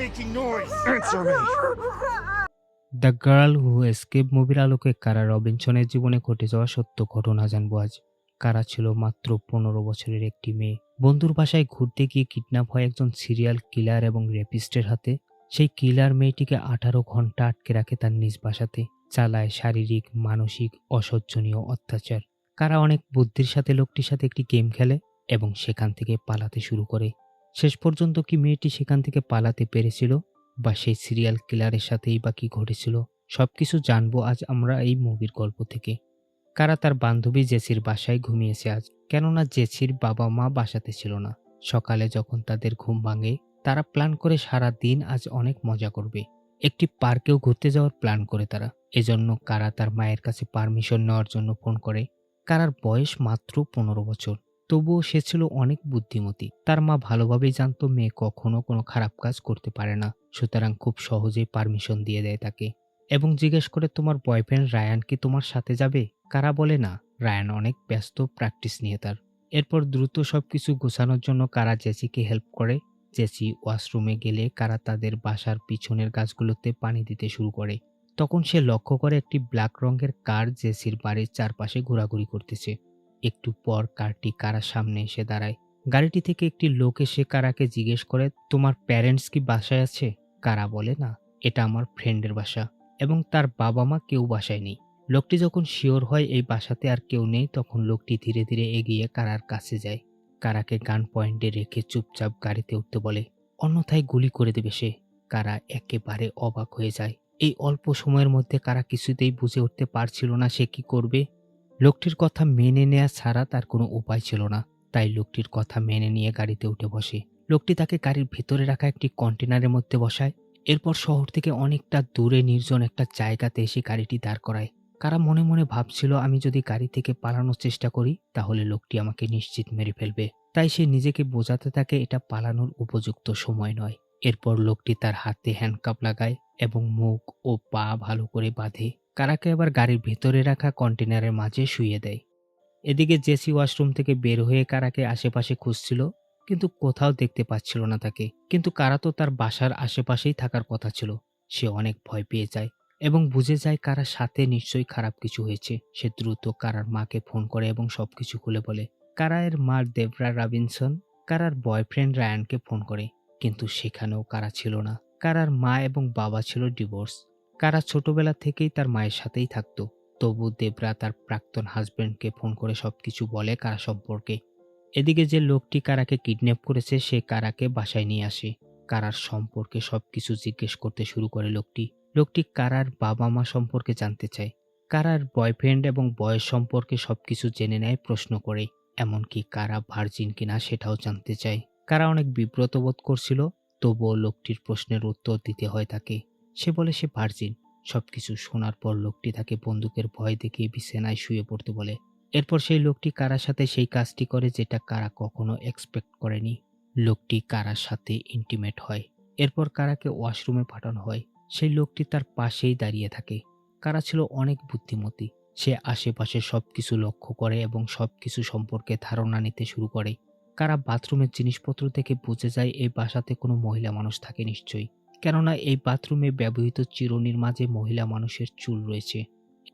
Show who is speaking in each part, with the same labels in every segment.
Speaker 1: making noise? Answer me!
Speaker 2: The girl who escape মুভির আলোকে কারা রবিনসনের জীবনে ঘটে যাওয়া সত্য ঘটনা জানবো আজ। কারা ছিল মাত্র 15 বছরের একটি মেয়ে। বন্ধুর বাসায় ঘুরতে গিয়ে কিডন্যাপ হয় একজন সিরিয়াল কিলার এবং রেপিস্টের হাতে। সেই কিলার মেয়েটিকে 18 ঘন্টা আটকে রাখে তার নিজ বাসাতে, চালায় শারীরিক মানসিক অসহ্যনীয় অত্যাচার। কারা অনেক বুদ্ধির সাথে লোকটির সাথে একটি গেম খেলে এবং সেখান থেকে পালাতে শুরু করে। শেষ পর্যন্ত কি মেয়েটি সেখান থেকে পালাতে পেরেছিল, বা সেই সিরিয়াল কিলারের সাথেই বা কি ঘটেছিল, সবকিছু জানবো আজ আমরা এই মুভির গল্প থেকে। কারা তার বান্ধবী জেসির বাসায় ঘুমিয়েছে আজ, কেননা জেসির বাবা মা বাসাতে ছিল না। সকালে যখন তাদের ঘুম ভাঙে, তারা প্ল্যান করে সারা দিন আজ অনেক মজা করবে। একটি পার্কেও ঘুরতে যাওয়ার প্ল্যান করে তারা। এজন্য কারা তার মায়ের কাছে পারমিশন নেওয়ার জন্য ফোন করে। কারার বয়স মাত্র 15 বছর, তবুও সে ছিল অনেক বুদ্ধিমতী। তার মা ভালোভাবেই জানতো মেয়ে কখনো কোনো খারাপ কাজ করতে পারে না, সুতরাং খুব সহজেই পারমিশন দিয়ে দেয় তাকে এবং জিজ্ঞেস করে, তোমার বয়ফ্রেন্ড রায়ান কি তোমার সাথে যাবে? কারা বলে না, রায়ান অনেক ব্যস্ত প্র্যাকটিস নিয়ে তার। এরপর দ্রুত সবকিছু গোছানোর জন্য কারা জেসিকে হেল্প করে। জেসি ওয়াশরুমে গেলে কারা তাদের বাসার পিছনের গাছগুলোতে পানি দিতে শুরু করে। তখন সে লক্ষ্য করে একটি ব্ল্যাক রঙের কার জেসির বাড়ির চারপাশে ঘোরাঘুরি করতেছে। একটু পর কারটি কারার সামনে এসে দাঁড়ায়। গাড়িটি থেকে একটি লোক এসে কারাকে জিজ্ঞেস করে, তোমার প্যারেন্টস কি বাসায় আছে? কারা বলে না, এটা আমার ফ্রেন্ডের বাসা এবং তার বাবা মা কেউ বাসায় নেই। লোকটি যখন শিওর হয় এই বাসাতে আর কেউ নেই, তখন লোকটি ধীরে ধীরে এগিয়ে কারার কাছে যায়। কারাকে গান পয়েন্টে রেখে চুপচাপ গাড়িতে উঠতে বলে, অন্যথায় গুলি করে দেবে সে। কারা একেবারে অবাক হয়ে যায়। এই অল্প সময়ের মধ্যে কারা কিছুতেই বুঝে উঠতে পারছিল না সে কি করবে। লোকটির কথা মেনে নেওয়া ছাড়া তার কোনো উপায় ছিল না, তাই লোকটির কথা মেনে নিয়ে গাড়িতে উঠে বসে। লোকটি তাকে গাড়ির ভেতরে রাখা একটি কন্টেনারের মধ্যে বসায়। এরপর শহর থেকে অনেকটা দূরে নির্জন একটা জায়গাতে এসে গাড়িটি দাঁড় করায়। কারা মনে মনে ভাবছিল, আমি যদি গাড়ি থেকে পালানোর চেষ্টা করি তাহলে লোকটি আমাকে নিশ্চিত মেরে ফেলবে। তাই সে নিজেকে বোঝাতে থাকে এটা পালানোর উপযুক্ত সময় নয়। এরপর লোকটি তার হাতে হ্যান্ডকাপ লাগায় এবং মুখ ও পা ভালো করে বাঁধে। কারাকে আবার গাড়ির ভেতরে রাখা কন্টেনারের মাঝে শুইয়ে দেয়। এদিকে জেসি ওয়াশরুম থেকে বের হয়ে কারাকে আশেপাশে খুঁজছিল, কিন্তু কোথাও দেখতে পাচ্ছিল না তাকে। কিন্তু কারা তো তার বাসার আশেপাশেই থাকার কথা ছিল। সে অনেক ভয় পেয়ে যায় এবং বুঝে যায় কারার সাথে নিশ্চয়ই খারাপ কিছু হয়েছে। সে দ্রুত কারার মাকে ফোন করে এবং সবকিছু খুলে বলে। কারায়ের মা ডেবরা রবিনসন কারার বয়ফ্রেন্ড রায়ানকে ফোন করে, কিন্তু সেখানেও কারা ছিল না। কারার মা এবং বাবা ছিল ডিভোর্স। কারা ছোটবেলা থেকেই তার মায়ের সাথেই থাকতো। তবু দেবরা তার প্রাক্তন হাজবেন্ডকে ফোন করে সবকিছু বলে কারা সম্পর্কে। এদিকে যে লোকটি কারাকে কিডন্যাপ করেছে সে কারাকে বাসায় নিয়ে আসে। কারার সম্পর্কে সবকিছু জিজ্ঞেস করতে শুরু করে লোকটি। লোকটি কারার বাবা মা সম্পর্কে জানতে চায়। কারার বয়ফ্রেন্ড এবং বয়স সম্পর্কে সবকিছু জেনে নেয় প্রশ্ন করে। এমনকি কারা ভার্জিন কিনা সেটাও জানতে চায়। কারা অনেক বিব্রত বোধ করছিল, তবুও লোকটির প্রশ্নের উত্তর দিতে হয় তাকে। সে বলে সে ভার্জিন। সবকিছু শোনার পর লোকটি তাকে বন্দুকের ভয় দেখিয়ে বিছানায় শুয়ে পড়তে বলে। এরপর সেই লোকটি কারার সাথে সেই কাজটি করে যেটা কারা কখনো এক্সপেক্ট করেনি। লোকটি কারার সাথে ইন্টিমেট হয়। এরপর কারাকে ওয়াশরুমে পাঠানো হয়। সেই লোকটি তার পাশেই দাঁড়িয়ে থাকে। কারা ছিল অনেক বুদ্ধিমতী। সে আশেপাশে সবকিছু লক্ষ্য করে এবং সবকিছু সম্পর্কে ধারণা নিতে শুরু করে। কারা বাথরুমের জিনিসপত্র থেকে বুঝে যায় এই বাসাতে কোনো মহিলা মানুষ থাকে নিশ্চয়ই, কেননা এই বাথরুমে ব্যবহৃত চিরুনির মাঝে মহিলা মানুষের চুল রয়েছে।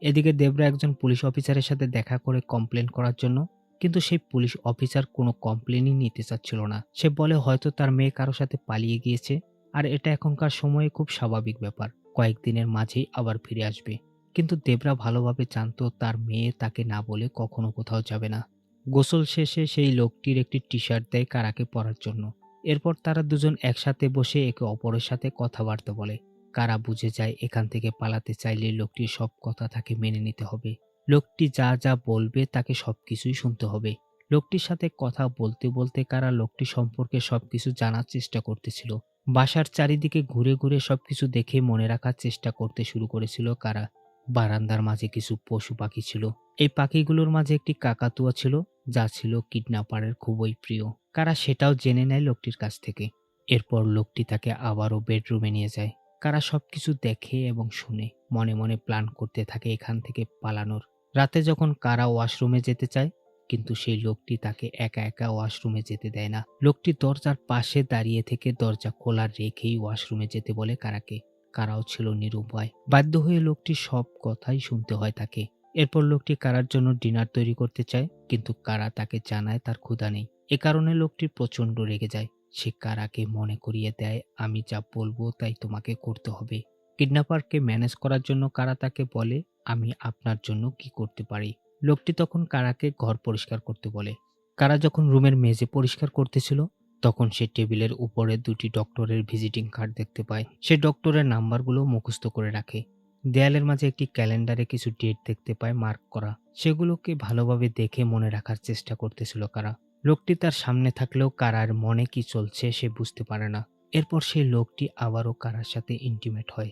Speaker 2: এদিকে দেবরা একজন পুলিশ অফিসারের সাথে দেখা করে কমপ্লেন করার জন্য, কিন্তু সেই পুলিশ অফিসার কোনো কমপ্লেনই নিতে চাচ্ছিল না। সে বলে হয়তো তার মেয়ে কারো সাথে পালিয়ে গিয়েছে, আর এটা এখনকার সময়ে খুব স্বাভাবিক ব্যাপার, কয়েকদিনের মাঝেই আবার ফিরে আসবে। কিন্তু দেবরা ভালোভাবে জানতো তার মেয়ে তাকে না বলে কখনো কোথাও যাবে না। গোসল শেষে সেই লোকটির একটি টি শার্ট দেয় কারাকে পরার জন্য। এরপর তারা দুজন একসাথে বসে একে অপরের সাথে কথাবার্তা বলে। কারা বুঝে যায় এখান থেকে পালাতে চাইলে লোকটির সব কথা তাকে মেনে নিতে হবে। লোকটি যা যা বলবে তাকে সবকিছুই শুনতে হবে। লোকটির সাথে কথা বলতে বলতে কারা লোকটি সম্পর্কে সবকিছু জানার চেষ্টা করতেছিল। বাসার চারিদিকে ঘুরে ঘুরে সবকিছু দেখে মনে রাখার চেষ্টা করতে শুরু করেছিল কারা। বারান্দার মাঝে কিছু পশু পাখি ছিল। এই পাখিগুলোর মাঝে একটি কাকাতুয়া ছিল, যা ছিল কিডন্যাপারের খুবই প্রিয়। কারা সেটাও জেনে নেয় লোকটির কাছ থেকে। এরপর লোকটি তাকে আবারও বেডরুমে নিয়ে যায়। কারা সবকিছু দেখে এবং শুনে মনে মনে প্ল্যান করতে থাকে এখান থেকে পালানোর। রাতে যখন কারা ওয়াশরুমে যেতে চায়, কিন্তু সেই লোকটি তাকে একা একা ওয়াশরুমে যেতে দেয় না। লোকটি দরজার পাশে দাঁড়িয়ে থেকে দরজা খোলা রেখেই ওয়াশরুমে যেতে বলে কারাকে। কারাও ছিল নিরুপায়, বাধ্য হয়ে লোকটির সব কথাই শুনতে হয় তাকে। এরপর লোকটি কারার জন্য ডিনার তৈরি করতে চায়, কিন্তু কারা তাকে জানায় তার ক্ষুধা নেই। এ কারণে লোকটি প্রচন্ড রেগে যায়। সে কারাকে মনে করিয়ে দেয়, আমি যা বলবো তাই তোমাকে করতে হবে। কিডন্যাপারকে ম্যানেজ করার জন্য কারা তাকে বলে, আমি আপনার জন্য কি করতে পারি। লোকটি তখন কারাকে ঘর পরিষ্কার করতে বলে। কারা যখন রুমের মেঝে পরিষ্কার করতেছিল, তখন সে টেবিলের উপরে 2টি ডক্টরের ভিজিটিং কার্ড দেখতে পায়। সে ডক্টরের নাম্বারগুলো মুখস্থ করে রাখে। দেয়ালের মাঝে একটি ক্যালেন্ডারে কিছু ডেট দেখতে পায় মার্ক করা। সেগুলোকে ভালোভাবে দেখে মনে রাখার চেষ্টা করতেছিল কারা। লোকটি তার সামনে থাকলেও কারার মনে কি চলছে সে বুঝতে পারে না। এরপর সেই লোকটি আবারও কারার সাথে ইন্টিমেট হয়।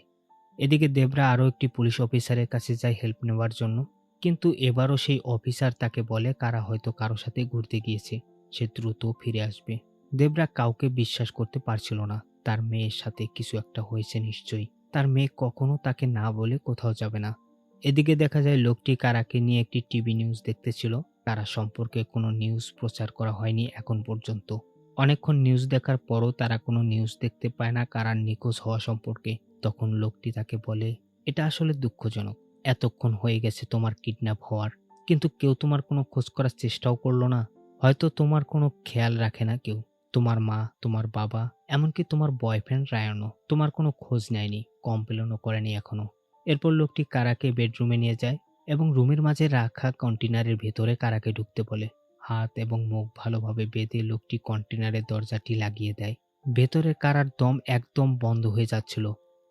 Speaker 2: এদিকে দেবরা আরও একটি পুলিশ অফিসারের কাছে যায় হেল্প নেওয়ার জন্য, কিন্তু এবারও সেই অফিসার তাকে বলে কারা হয়তো কারো সাথে ঘুরতে গিয়েছে, সে দ্রুত ফিরে আসবে। দেবরা কাউকে বিশ্বাস করতে পারছিল না। তার মেয়ের সাথে কিছু একটা হয়েছে নিশ্চয়ই। তার মেয়ে কখনো তাকে না বলে কোথাও যাবে না। এদিকে দেখা যায় লোকটি কারাকে নিয়ে একটি টিভি নিউজ দেখতেছিল। কারা সম্পর্কে কোনো নিউজ প্রচার করা হয়নি এখন পর্যন্ত। অনেকক্ষণ নিউজ দেখার পরও তারা কোনো নিউজ দেখতে পায় না কারার নিখোঁজ হওয়া সম্পর্কে। তখন লোকটি তাকে বলে, এটা আসলে দুঃখজনক। এতক্ষণ হয়ে গেছে তোমার কিডন্যাপ হওয়ার, কিন্তু কেউ তোমার কোনো খোঁজ করার চেষ্টাও করলো না। হয়তো তোমার কোনো খেয়াল রাখে না কেউ। তোমার মা, তোমার বাবা, এমনকি তোমার বয়ফ্রেন্ড রায়ানও তোমার কোনো খোঁজ নেয়নি, কমপ্লেনও করেনি এখনো। এরপর লোকটি কারাকে বেডরুমে নিয়ে যায় এবং রুমের মাঝে রাখা কন্টেনারের ভেতরে কারাকে ঢুকতে বলে। হাত এবং মুখ ভালোভাবে বেঁধে লোকটি কন্টেনারের দরজাটি লাগিয়ে দেয়। ভেতরে কারার দম একদম বন্ধ হয়ে যাচ্ছিল,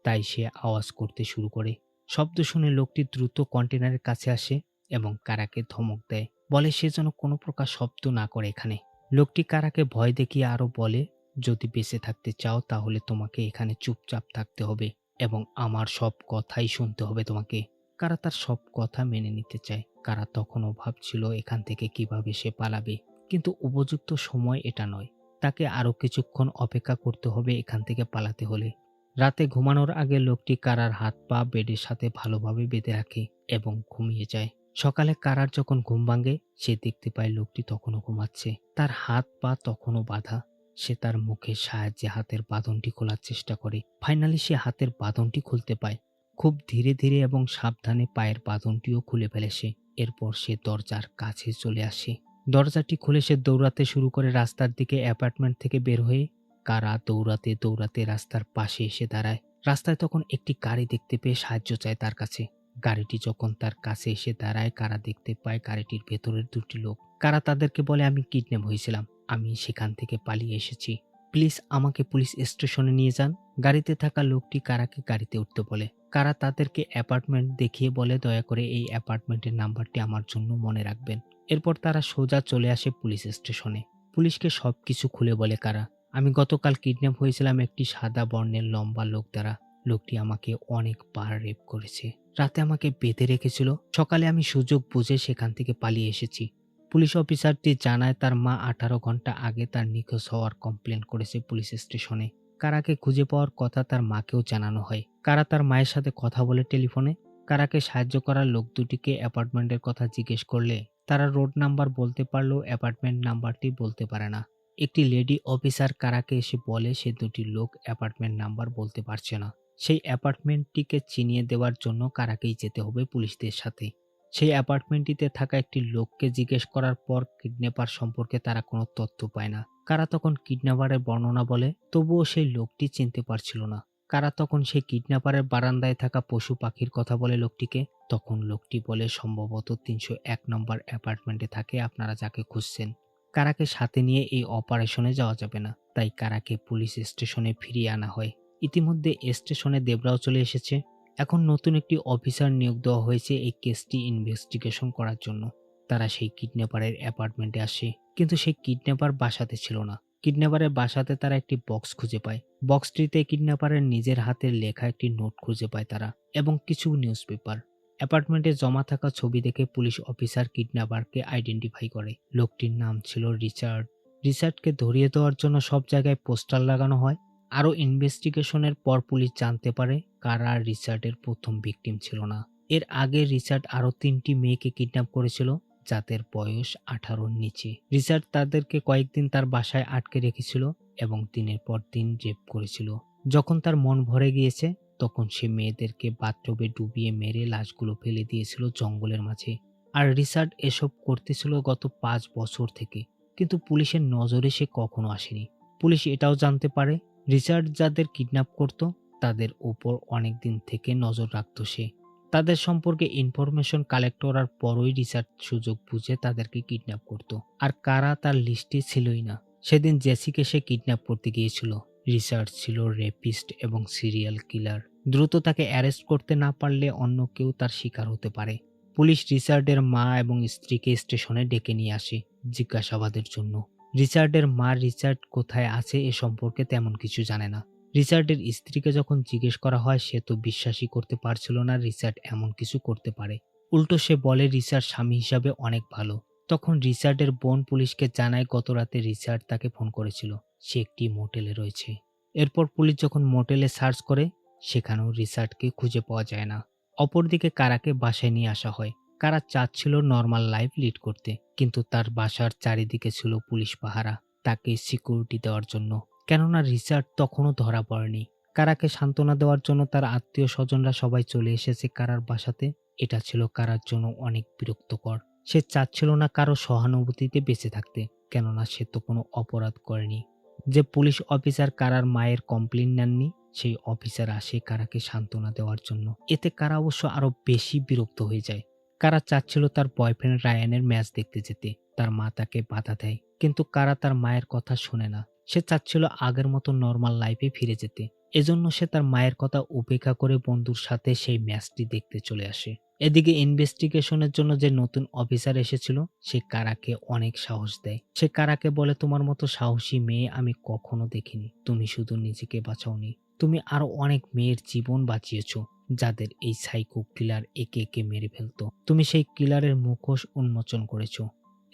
Speaker 2: তাই সে আওয়াজ করতে শুরু করে। শব্দ শুনে লোকটি দ্রুত কন্টেনারের কাছে আসে এবং কারাকে ধমক দেয়, বলে সে যেন কোনো প্রকার শব্দ না করে এখানে। লোকটি কারাকে ভয় দেখিয়ে আরো বলে, যদি বেঁচে থাকতে চাও তাহলে তোমাকে এখানে চুপচাপ থাকতে হবে এবং আমার সব কথাই শুনতে হবে তোমাকে। কারা তার সব কথা মেনে নিতে চায়। কারা তখনও ভাবছিল এখান থেকে কিভাবে সে পালাবে, কিন্তু উপযুক্ত সময় এটা নয়। তাকে আরো কিছুক্ষণ অপেক্ষা করতে হবে এখান থেকে পালাতে হলে। রাতে ঘুমানোর আগে লোকটি কারার হাত পা বেডের সাথে ভালোভাবে বেঁধে রাখে এবং ঘুমিয়ে যায়। সকালে কারার যখন ঘুম ভাঙে, সে দেখতে পায় লোকটি তখনও ঘুমাচ্ছে। তার হাত পা তখনও বাঁধা। সে তার মুখের সাহায্যে হাতের বাঁধনটি খোলার চেষ্টা করে। ফাইনালি সে হাতের বাঁধনটি খুলতে পায়। খুব ধীরে ধীরে এবং সাবধানে পায়ের বাঁধনটিও খুলে ফেলে সে। এরপর সে দরজার কাছে চলে আসে। দরজাটি খুলে সে দৌড়াতে শুরু করে রাস্তার দিকে। অ্যাপার্টমেন্ট থেকে বের হয়ে কারা দৌড়াতে দৌড়াতে রাস্তার পাশে এসে দাঁড়ায়। রাস্তায় তখন একটি গাড়ি দেখতে পেয়ে সাহায্য চায় তার কাছে। গাড়িটি যখন তার কাছে এসে দাঁড়ায়, কারা দেখতে পায় গাড়িটির ভেতরের 2টি লোক। কারা তাদেরকে বলে, আমি কিডন্যাপ হয়েছিলাম, আমি সেখান থেকে পালিয়ে এসেছি, প্লিজ আমাকে পুলিশ স্টেশনে নিয়ে যান। গাড়িতে থাকা লোকটি কারাকে গাড়িতে উঠতে বলে। কারা তাদেরকে অ্যাপার্টমেন্ট দেখিয়ে বলে, দয়া করে এই অ্যাপার্টমেন্টের নাম্বারটি আমার জন্য মনে রাখবেন। এরপর তারা সোজা চলে আসে পুলিশ স্টেশনে। পুলিশকে সবকিছু খুলে বলে কারা, আমি গতকাল কিডন্যাপ হয়েছিলাম একটি সাদা বর্ণের লম্বা লোক দ্বারা। লোকটি আমাকে অনেকবার রেপ করেছে, রাতে আমাকে বেঁধে রেখেছিল। সকালে আমি সুযোগ বুঝে সেখান থেকে পালিয়ে এসেছি। পুলিশ অফিসারটি জানায় তার মা 18 ঘন্টা আগে তার নিখোঁজ হওয়ার কমপ্লেন করেছে পুলিশ স্টেশনে। কারাকে খুঁজে পাওয়ার কথা তার মাকেও জানানো হয়। কারা তার মায়ের সাথে কথা বলে টেলিফোনে। কারাকে সাহায্য করার লোক দুটিকে অ্যাপার্টমেন্টের কথা জিজ্ঞেস করলে তারা রোড নাম্বার বলতে পারলেও অ্যাপার্টমেন্ট নাম্বারটি বলতে পারে না। একটি লেডি অফিসার কারাকে এসে বলে সে 2টি লোক অ্যাপার্টমেন্ট নাম্বার বলতে পারছে না। সেই অ্যাপার্টমেন্টটিকে চিনিয়ে দেওয়ার জন্য কারাকেই যেতে হবে পুলিশদের সাথে। সেই অ্যাপার্টমেন্টটিতে থাকা একটি লোককে জিজ্ঞেস করার পর কিডন্যাপার সম্পর্কে তারা কোনো তথ্য পায় না। কারা তখন কিডন্যাপারের বর্ণনা বলে, তবুও সেই লোকটি চিনতে পারছিল না। কারা তখন সেই কিডন্যাপারের বারান্দায় থাকা পশু পাখির কথা বলে লোকটিকে। তখন লোকটি বলে, সম্ভবত 301 নম্বর অ্যাপার্টমেন্টে থাকে আপনারা যাকে খুঁজছেন। কারাকে সাথে নিয়ে এই অপারেশনে যাওয়া যাবে না, তাই কারাকে পুলিশ স্টেশনে ফিরিয়ে আনা হয়। ইতিমধ্যে স্টেশনে দেবরাও চলে এসেছে। এখন নতুন একটি অফিসার নিয়োগ দেওয়া হয়েছে এই কেসটি ইনভেস্টিগেশন করার জন্য। তারা সেই কিডন্যাপারের অ্যাপার্টমেন্টে আসে, কিন্তু সেই কিডন্যাপার বাসাতে ছিল না। কিডন্যাপারের বাসাতে তারা একটি বক্স খুঁজে পায়। বক্সটিতে কিডন্যাপারের নিজের হাতের লেখা একটি নোট খুঁজে পায় তারা, এবং কিছু নিউজ পেপার। অ্যাপার্টমেন্টে জমা থাকা ছবি দেখে পুলিশ অফিসার কিডন্যাপারকে আইডেন্টিফাই করে। লোকটির নাম ছিল রিচার্ড। রিচার্ডকে ধরিয়ে দেওয়ার জন্য সব জায়গায় পোস্টার লাগানো হয়। আরও ইনভেস্টিগেশনের পর পুলিশ জানতে পারে কারা রিচার্ডের প্রথম ভিকটিম ছিল না। এর আগে রিচার্ড আরও 3টি মেয়েকে কিডন্যাপ করেছিল, যাদের বয়স 18-র নিচে। রিচার্ড তাদেরকে কয়েকদিন তার বাসায় আটকে রেখেছিল এবং দিনের পর দিন রেপ করেছিল। যখন তার মন ভরে গিয়েছে তখন সে মেয়েদেরকে বাথটবে ডুবিয়ে মেরে লাশগুলো ফেলে দিয়েছিল জঙ্গলের মাঝে। আর রিচার্ড এসব করতেছিল গত 5 বছর থেকে, কিন্তু পুলিশের নজরে সে কখনো আসেনি। পুলিশ এটাও জানতে পারে রিচার্ড যাদের কিডন্যাপ করত তাদের উপর অনেক দিন থেকে নজর রাখত সে। তাদের সম্পর্কে ইনফরমেশন কালেক্ট করার পরই রিচার্ড সুযোগ বুঝে তাদেরকে কিডন্যাপ করত। আর কারা তার লিস্টে ছিলই না। সেদিন জেসিকে সে কিডন্যাপ করতে গিয়েছিল। রিচার্ড ছিল রেপিস্ট এবং সিরিয়াল কিলার। দ্রুত তাকে অ্যারেস্ট করতে না পারলে অন্য কেউ তার শিকার হতে পারে। পুলিশ রিচার্ডের মা এবং স্ত্রীকে স্টেশনে ডেকে নিয়ে আসে জিজ্ঞাসাবাদের জন্য। রিচার্ডের মা রিচার্ড কোথায় আছে এ সম্পর্কে তেমন কিছু জানে না। রিচার্ডের স্ত্রীকে যখন জিজ্ঞেস করা হয় সে তো বিশ্বাসই করতে পারছিল না রিচার্ড এমন কিছু করতে পারে। উল্টো সে বলে রিচার্ড স্বামী হিসাবে অনেক ভালো। তখন রিচার্ডের বোন পুলিশকে জানায় গত রাতে রিচার্ড তাকে ফোন করেছিল সে একটি মোটেলে রয়েছে। এরপর পুলিশ যখন মোটেলে সার্চ করে সেখানেও রিচার্ডকে খুঁজে পাওয়া যায় না। অপরদিকে কারাকে বাসায় নিয়ে আসা হয়। কারা চাচ্ছিল নর্মাল লাইফ লিড করতে, কিন্তু তার বাসার চারিদিকে ছিল পুলিশ পাহারা তাকে সিকিউরিটি দেওয়ার জন্য, কেননা রিচার্ড তখনও ধরা পড়েনি। কারাকে সান্ত্বনা দেওয়ার জন্য তার আত্মীয় স্বজনরা সবাই চলে এসেছে কারার বাসাতে। এটা ছিল কারার জন্য অনেক বিরক্তকর। সে চাচ্ছিল না কারো সহানুভূতিতে বেঁচে থাকতে, কেননা সে তো কোনো অপরাধ করেনি। যে পুলিশ অফিসার কারার মায়ের কমপ্লেন নেননি সেই অফিসার আসে কারাকে সান্ত্বনা দেওয়ার জন্য। এতে কারা অবশ্য আরো বেশি বিরক্ত হয়ে যায়। কারা চাচ্ছিল তার বয়ফ্রেন্ড রায়ানের ম্যাচ দেখতে যেতে, তার মা তাকে বাধা দেয়, কিন্তু কারা তার মায়ের কথা শুনে না। সে চাচ্ছিল আগের মতো নর্মাল লাইফে ফিরে যেতে। এজন্য সে তার মায়ের কথা উপেক্ষা করে বন্ধুর সাথে সেই ম্যাচটি দেখতে চলে আসে। এদিকে ইনভেস্টিগেশনের জন্য যে নতুন অফিসার এসেছিল সে কারাকে অনেক সাহস দেয়। সে কারাকে বলে, তোমার মতো সাহসী মেয়ে আমি কখনো দেখিনি। তুমি শুধু নিজেকে বাঁচাওনি, তুমি আরো অনেক মেয়ের জীবন বাঁচিয়েছ যাদের এই সাইকো কিলার একে একে মেরে ফেলতো। তুমি সেই কিলারের মুখোশ উন্মোচন করেছো।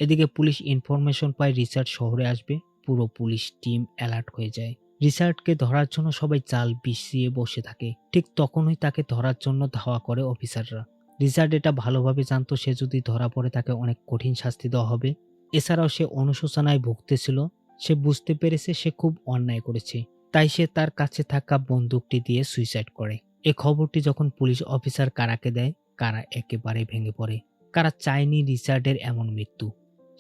Speaker 2: এদিকে পুলিশ ইনফরমেশন পায় রিচার্ড শহরে আসবে। পুরো পুলিশ টিম অ্যালার্ট হয়ে যায়। রিচার্ডকে ধরার জন্য সবাই জাল বিছিয়ে বসে থাকে। ঠিক তখনই তাকে ধরার জন্য ধাওয়া করে অফিসাররা। রিচার্ড এটা ভালোভাবে জানতো সে যদি ধরা পড়ে তাকে অনেক কঠিন শাস্তি দেওয়া হবে। এছাড়াও সে অনুশোচনায় ভুগতেছিল। সে বুঝতে পেরেছে সে খুব অন্যায় করেছে, তাই সে তার কাছে থাকা বন্দুকটি দিয়ে সুইসাইড করে। এই খবরটি যখন পুলিশ অফিসার কারাকে দেয় কারা একেবারে ভেঙে পড়ে। কারা চায়নি রিচার্ডের এমন মৃত্যু।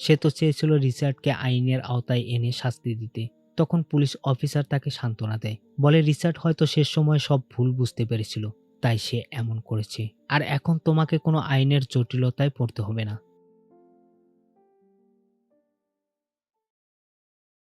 Speaker 2: সে তো চেয়েছিল রিচার্ডকে আইনের আওতায় এনে শাস্তি দিতে। তখন পুলিশ অফিসার তাকে সান্ত্বনা দেয়, বলে রিচার্ড হয়তো শেষ সময় সব ভুল বুঝতে পেরেছিল, তাই সে এমন করেছে। আর এখন তোমাকে কোনো আইনের জটিলতায় পড়তে হবে না।